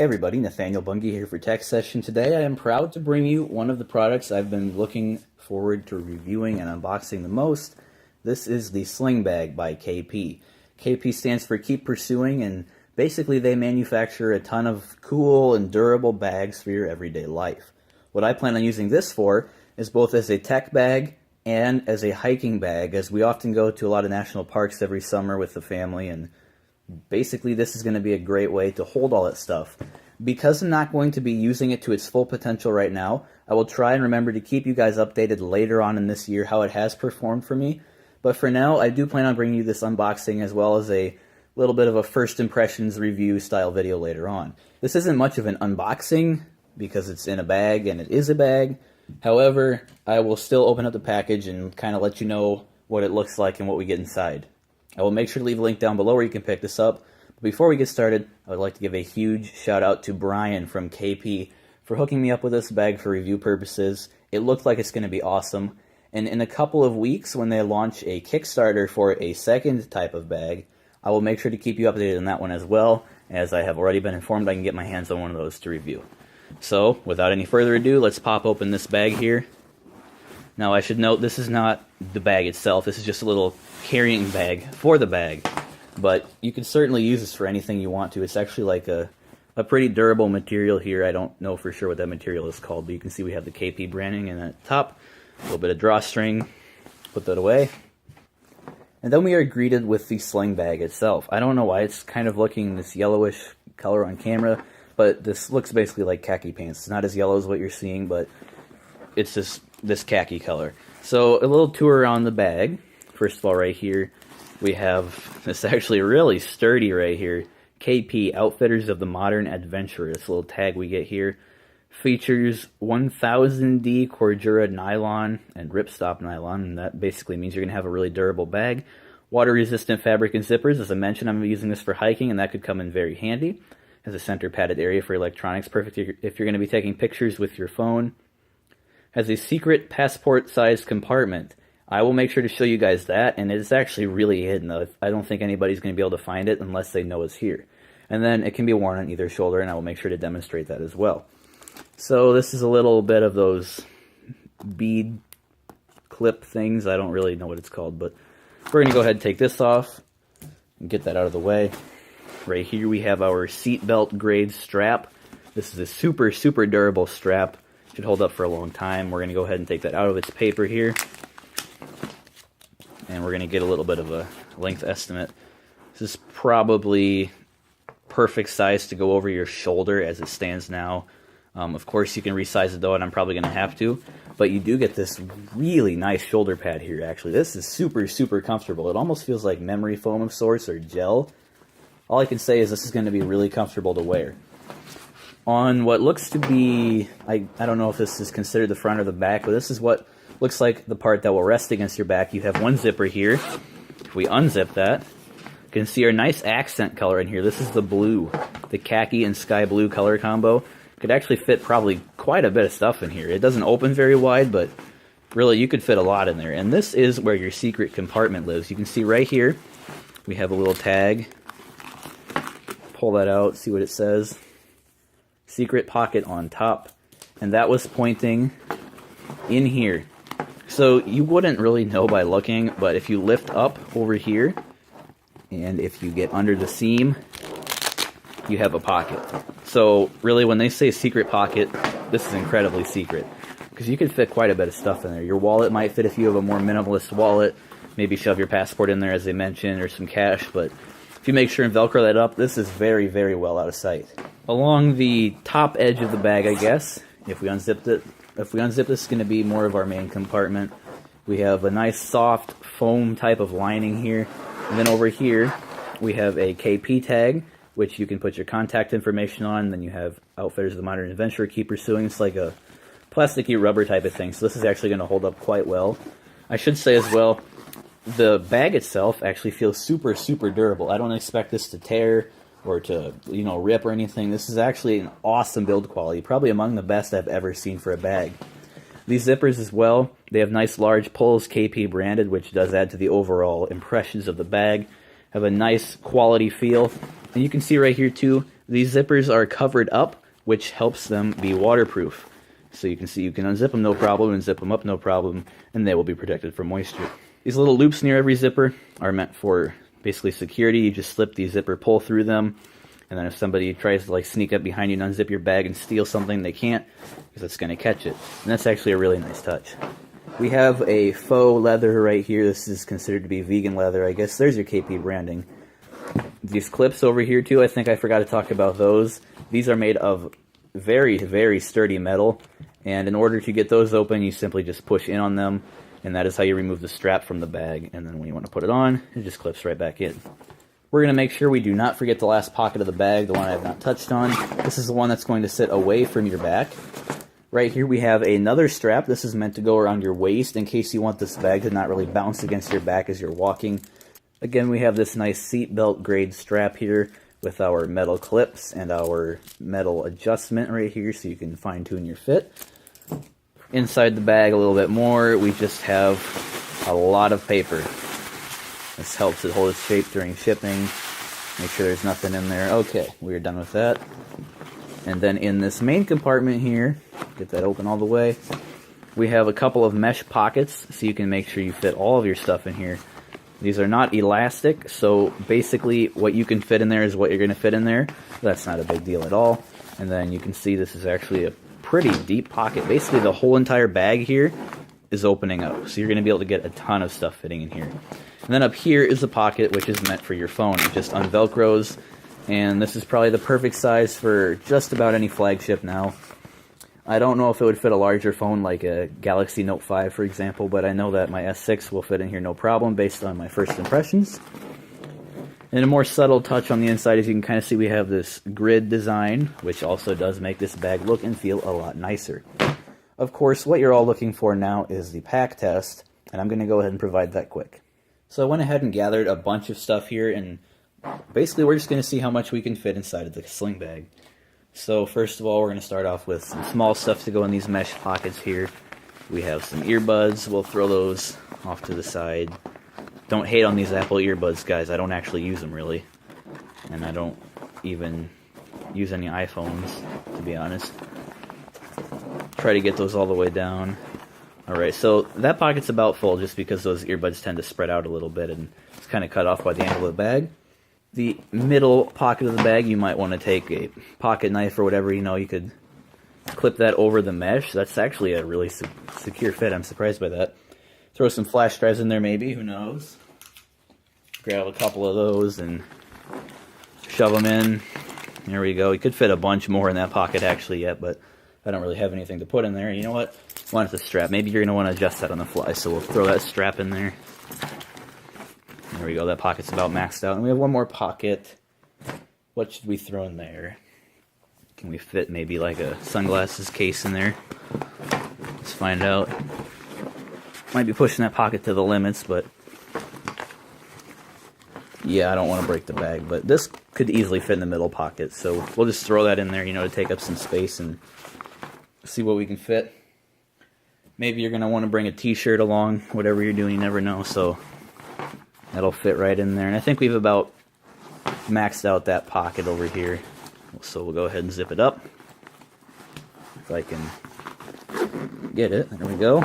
Hey everybody, Nathaniel Bungie here for TechSession. Today I am proud to bring you one of the products I've been looking forward to reviewing and unboxing the most. This is the Sling bag by KP. KP stands for Keep Pursuing, and basically they manufacture a ton of cool and durable bags for your everyday life. What I plan on using this for is both as a tech bag and as a hiking bag, as we often go to a lot of national parks every summer with the family, and basically this is going to be a great way to hold all that stuff. Because I'm not going to be using it to its full potential right now, I will try and remember to keep you guys updated later on in this year how it has performed for me. But for now, I do plan on bringing you this unboxing as well as a little bit of a first impressions review style video later on. This isn't much of an unboxing because it's in a bag and it is a bag. However, I will still open up the package and kind of let you know what it looks like and what we get inside. I will make sure to leave a link down below where you can pick this up. But before we get started, I would like to give a huge shout out to Brian from KP for hooking me up with this bag for review purposes. It looked like it's going to be awesome. And in a couple of weeks, when they launch a Kickstarter for a second type of bag, I will make sure to keep you updated on that one as well. As I have already been informed, I can get my hands on one of those to review. So, without any further ado, let's pop open this bag here. Now, I should note, this is not the bag itself. This is just a little carrying bag for the bag. But you can certainly use this for anything you want to. It's actually like a pretty durable material here. I don't know for sure what that material is called, but you can see we have the KP branding and at the top, a little bit of drawstring. Put that away. And then we are greeted with the Sling bag itself. I don't know why it's kind of looking this yellowish color on camera, but this looks basically like khaki pants. It's not as yellow as what you're seeing, but it's just this khaki color. So a little tour around the bag. First of all, right here, we have this actually really sturdy right here. KP, Outfitters of the Modern Adventurer. This little tag we get here features 1000D Cordura nylon and ripstop nylon, and that basically means you're going to have a really durable bag. Water-resistant fabric and zippers. As I mentioned, I'm using this for hiking, and that could come in very handy. Has a center padded area for electronics, perfect if you're going to be taking pictures with your phone. Has a secret passport-sized compartment. I will make sure to show you guys that, and it's actually really hidden. I don't think anybody's going to be able to find it unless they know it's here. And then it can be worn on either shoulder, and I will make sure to demonstrate that as well. So this is a little bit of those bead clip things. I don't really know what it's called, but we're going to go ahead and take this off and get that out of the way. Right here we have our seatbelt grade strap. This is a super, super durable strap. Should hold up for a long time. We're going to go ahead and take that out of its paper here. And we're going to get a little bit of a length estimate. This is probably perfect size to go over your shoulder as it stands now. Of course, you can resize it though, and I'm probably going to have to. But you do get this really nice shoulder pad here, actually. This is super, super comfortable. It almost feels like memory foam of sorts or gel. All I can say is this is going to be really comfortable to wear. On what looks to be, I don't know if this is considered the front or the back, but this is what looks like the part that will rest against your back. You have one zipper here. If we unzip that, you can see our nice accent color in here. This is the blue, the khaki and sky blue color combo. Could actually fit probably quite a bit of stuff in here. It doesn't open very wide, but really you could fit a lot in there. And this is where your secret compartment lives. You can see right here, we have a little tag. Pull that out, see what it says. Secret pocket on top. And that was pointing in here. So you wouldn't really know by looking, but if you lift up over here, and if you get under the seam, you have a pocket. So really, when they say secret pocket, this is incredibly secret, because you could fit quite a bit of stuff in there. Your wallet might fit if you have a more minimalist wallet. Maybe shove your passport in there, as they mentioned, or some cash. But if you make sure and Velcro that up, this is very, very well out of sight. Along the top edge of the bag, I guess, if we unzip this, it's going to be more of our main compartment. We have a nice soft foam type of lining here. And then over here, we have a KP tag, which you can put your contact information on. Then you have Outfitters of the Modern Adventurer, Keep Pursuing. It's like a plasticky rubber type of thing. So this is actually going to hold up quite well. I should say as well, the bag itself actually feels super, super durable. I don't expect this to tear or to, rip or anything. This is actually an awesome build quality, probably among the best I've ever seen for a bag. These zippers as well, they have nice large pulls, KP branded, which does add to the overall impressions of the bag. Have a nice quality feel. And you can see right here too, These zippers are covered up, which helps them be waterproof. So you can see you can unzip them no problem and zip them up no problem, and they will be protected from moisture. These little loops near every zipper are meant for basically security. You just slip the zipper pull through them, and then if somebody tries to like sneak up behind you and unzip your bag and steal something, they can't, because it's going to catch it. And that's actually a really nice touch. We have a faux leather right here. This is considered to be vegan leather, I guess. There's your KP branding. These clips over here too, I think I forgot to talk about those. These are made of very, very sturdy metal, and in order to get those open, you simply just push in on them, and that is how you remove the strap from the bag. And then when you want to put it on, it just clips right back in. We're going to make sure we do not forget the last pocket of the bag, the one I have not touched on. This is the one that's going to sit away from your back. Right here we have another strap. This is meant to go around your waist in case you want this bag to not really bounce against your back as you're walking. Again, we have this nice seatbelt grade strap here with our metal clips and our metal adjustment right here so you can fine tune your fit. Inside the bag a little bit more, we just have a lot of paper. This helps it hold its shape during shipping. Make sure there's nothing in there. Okay, we're done with that. And then in this main compartment here, get that open all the way, we have a couple of mesh pockets so you can make sure you fit all of your stuff in here. These are not elastic, so basically what you can fit in there is what you're going to fit in there. That's not a big deal at all. And then you can see this is actually a pretty deep pocket. Basically the whole entire bag here is opening up, so you're going to be able to get a ton of stuff fitting in here. And then up here is a pocket which is meant for your phone. It just unvelcros, and this is probably the perfect size for just about any flagship now. I don't know if it would fit a larger phone like a Galaxy Note 5, for example, but I know that my S6 will fit in here no problem based on my first impressions. And a more subtle touch on the inside, as you can kind of see, we have this grid design, which also does make this bag look and feel a lot nicer. Of course, what you're all looking for now is the pack test, and I'm going to go ahead and provide that quick. So I went ahead and gathered a bunch of stuff here, and basically we're just going to see how much we can fit inside of the sling bag. So first of all, we're going to start off with some small stuff to go in these mesh pockets here. We have some earbuds. We'll throw those off to the side. Don't hate on these Apple earbuds, guys. I don't actually use them, really. And I don't even use any iPhones, to be honest. Try to get those all the way down. Alright, so that pocket's about full just because those earbuds tend to spread out a little bit and it's kind of cut off by the angle of the bag. The middle pocket of the bag, you might want to take a pocket knife or whatever, you could clip that over the mesh. That's actually a really secure fit. I'm surprised by that. Throw some flash drives in there maybe, who knows. Grab a couple of those and shove them in. There we go. You could fit a bunch more in that pocket actually yet, but I don't really have anything to put in there. You know what? Why not the strap? Maybe you're going to want to adjust that on the fly, so we'll throw that strap in there. There we go, that pocket's about maxed out. And we have one more pocket. What should we throw in there? Can we fit maybe like a sunglasses case in there? Let's find out. Might be pushing that pocket to the limits, but yeah, I don't want to break the bag. But this could easily fit in the middle pocket, so we'll just throw that in there, to take up some space and see what we can fit. Maybe you're going to want to bring a t-shirt along, whatever you're doing, you never know, so that'll fit right in there. And I think we've about maxed out that pocket over here. So we'll go ahead and zip it up. If I can get it. There we go.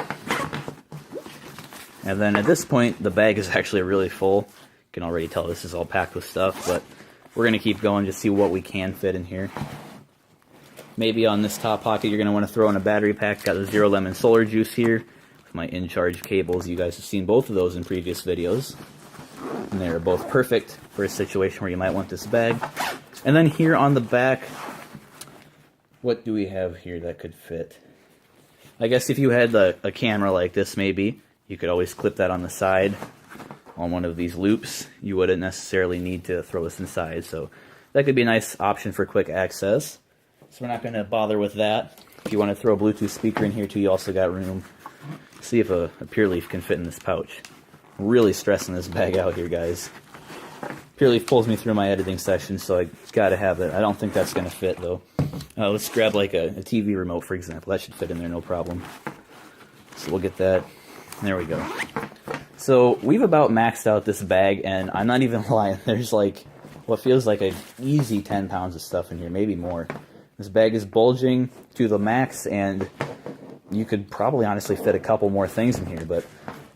And then at this point, the bag is actually really full. You can already tell this is all packed with stuff, but we're going to keep going to see what we can fit in here. Maybe on this top pocket, you're going to want to throw in a battery pack. Got the Zero Lemon Solar Juice here with my in-charge cables. You guys have seen both of those in previous videos. And they're both perfect for a situation where you might want this bag. And then here on the back, what do we have here that could fit? I guess if you had a camera like this maybe, you could always clip that on the side on one of these loops. You wouldn't necessarily need to throw this inside, so that could be a nice option for quick access. So we're not going to bother with that. If you want to throw a Bluetooth speaker in here too, you also got room. See if a Pure Leaf can fit in this pouch. Really stressing this bag out here, guys. Pure Leaf pulls me through my editing session, so I gotta have it. I don't think that's gonna fit though. Let's grab like a TV remote, for example. That should fit in there, no problem. So we'll get that. There we go. So we've about maxed out this bag, and I'm not even lying. There's like what feels like an easy 10 pounds of stuff in here, maybe more. This bag is bulging to the max, and you could probably honestly fit a couple more things in here, but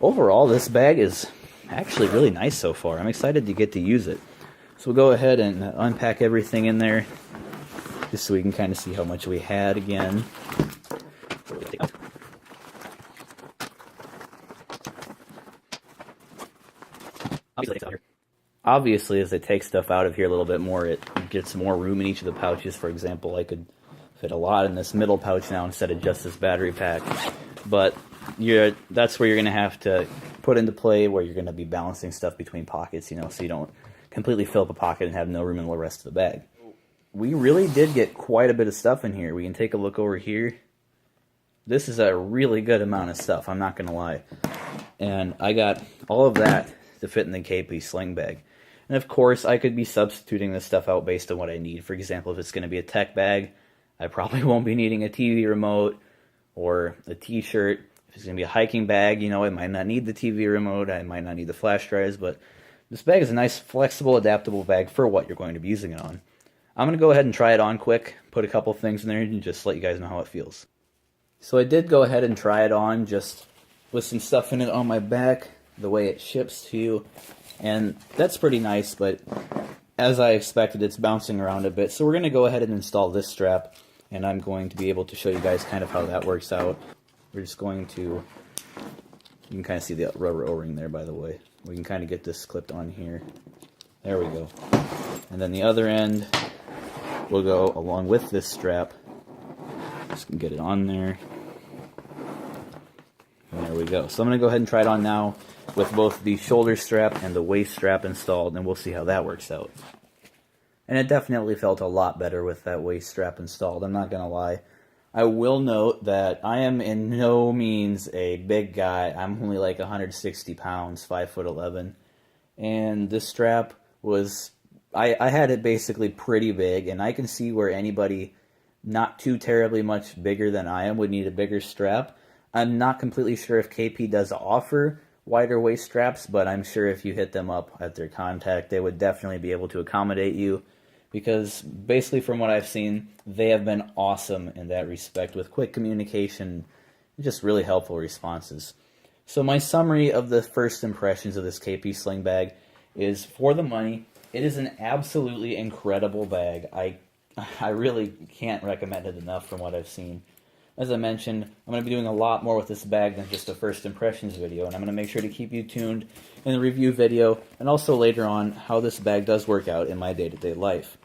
overall this bag is actually really nice so far. I'm excited to get to use it. So we'll go ahead and unpack everything in there, just so we can kind of see how much we had again. Obviously, as I take stuff out of here a little bit more, it gets more room in each of the pouches. For example, I could fit a lot in this middle pouch now instead of just this battery pack. But that's where you're going to have to put into play where you're going to be balancing stuff between pockets, you know, so you don't completely fill up a pocket and have no room in the rest of the bag. We really did get quite a bit of stuff in here. We can take a look over here. This is a really good amount of stuff, I'm not going to lie. And I got all of that to fit in the KP Sling bag. And of course, I could be substituting this stuff out based on what I need. For example, if it's going to be a tech bag, I probably won't be needing a TV remote or a t-shirt. If it's going to be a hiking bag, you know, I might not need the TV remote, I might not need the flash drives, but this bag is a nice, flexible, adaptable bag for what you're going to be using it on. I'm going to go ahead and try it on quick, put a couple things in there, and just let you guys know how it feels. So I did go ahead and try it on, just with some stuff in it on my back, the way it ships to you, and that's pretty nice, but as I expected, it's bouncing around a bit. So we're going to go ahead and install this strap, and I'm going to be able to show you guys kind of how that works out. We're just going to, you can kind of see the rubber O-ring there, by the way. We can kind of get this clipped on here. There we go. And then the other end will go along with this strap. Just can get it on there. And there we go. So I'm going to go ahead and try it on now with both the shoulder strap and the waist strap installed, and we'll see how that works out. And it definitely felt a lot better with that waist strap installed, I'm not going to lie. I will note that I am in no means a big guy. I'm only like 160 pounds, 5'11", and this strap was, I had it basically pretty big, and I can see where anybody not too terribly much bigger than I am would need a bigger strap. I'm not completely sure if KP does offer wider waist straps, but I'm sure if you hit them up at their contact, they would definitely be able to accommodate you, because basically from what I've seen, they have been awesome in that respect with quick communication and just really helpful responses. So my summary of the first impressions of this KP Sling bag is, for the money, it is an absolutely incredible bag. I really can't recommend it enough from what I've seen. As I mentioned, I'm going to be doing a lot more with this bag than just a first impressions video, and I'm going to make sure to keep you tuned in the review video, and also later on how this bag does work out in my day-to-day life.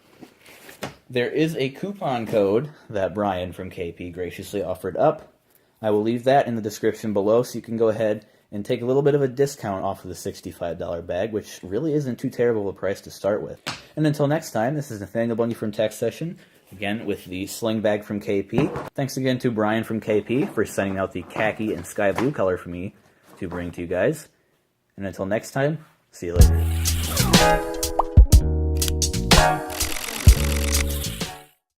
There is a coupon code that Brian from KP graciously offered up. I will leave that in the description below, so you can go ahead and take a little bit of a discount off of the $65 bag, which really isn't too terrible a price to start with. And until next time, this is Nathaniel Bundy from TechSession, again with the Sling bag from KP. Thanks again to Brian from KP for sending out the khaki and sky blue color for me to bring to you guys. And until next time, see you later.